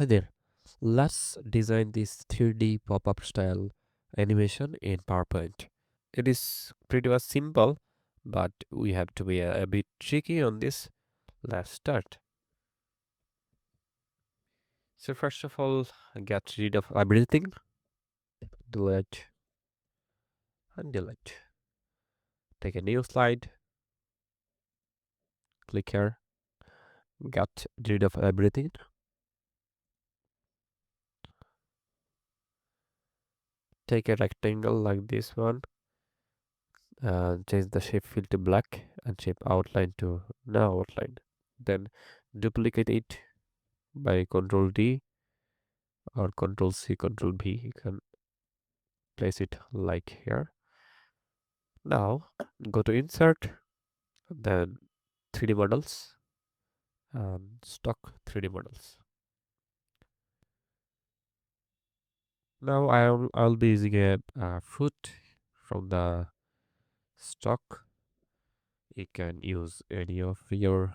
Hi there. Let's design this 3D pop-up style animation in PowerPoint. It is pretty much simple, but we have to be a bit tricky on this. Let's start. So first of all, get rid of everything. Delete and delete. Take a new slide. Click here. Get rid of everything. Take a rectangle like this one. Change the shape fill to black and shape outline to no outline. Then duplicate it by Control D or Control C, Control V. You can place it like here. Now go to Insert, then 3D models and stock 3D models. Now I'll be using a fruit from the stock. You can use any of your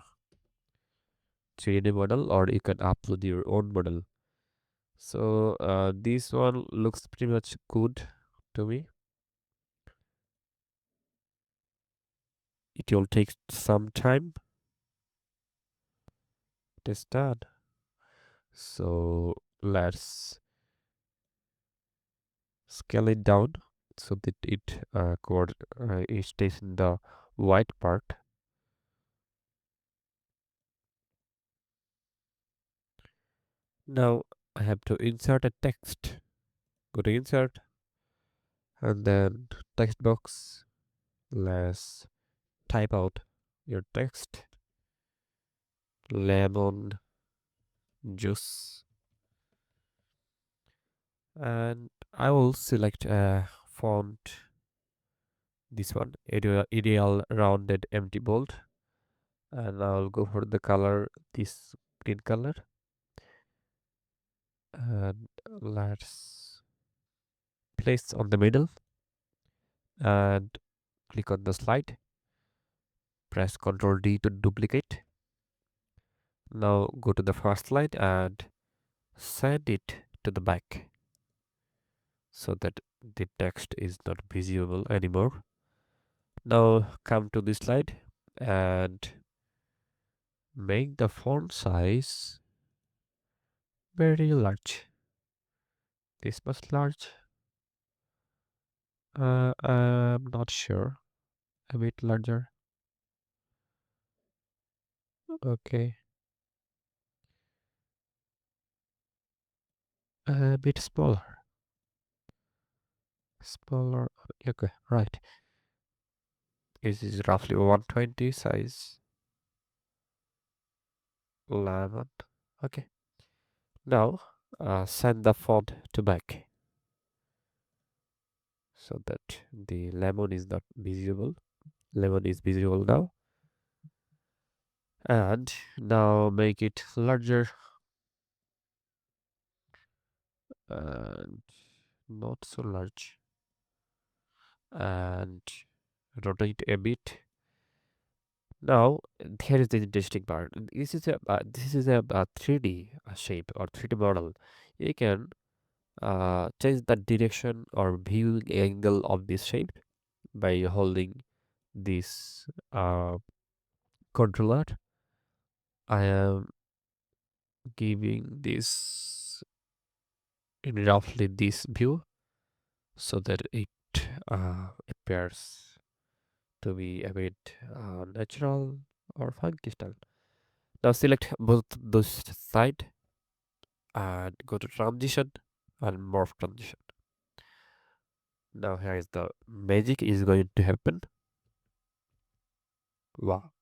3D model or you can upload your own model. So this one looks pretty much good to me. It will take some time. It is done. So let's scale it down so that it stays in the white part. Now I have to insert a text. Go to insert and then text box. Let's type out your text. Lemon juice. And I will select a font. This one, ideal rounded empty bold. And I'll go for the color, this green color. And let's place on the middle and click on the slide. Press Ctrl D to duplicate. Now go to the first slide and send it to the back so that the text is not visible anymore. Now come to this slide and make the font size very large. This much large. I'm not sure. A bit larger. Okay. A bit smaller. Smaller. Okay, right. This is roughly 120 size. 11. Okay. Now send the font to back so that the lemon is not visible. Lemon is visible now. And now make it larger and not so large. And rotate a bit. Now here is the interesting part. This is a 3D shape or 3D model. You can change the direction or viewing angle of this shape by holding this controller. I am giving this in roughly this view so that it appears to be a bit natural or funky style. Now select both those side and go to transition and morph transition. Now here is the magic is going to happen. Wow.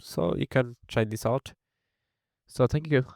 So you can try this out. So thank you.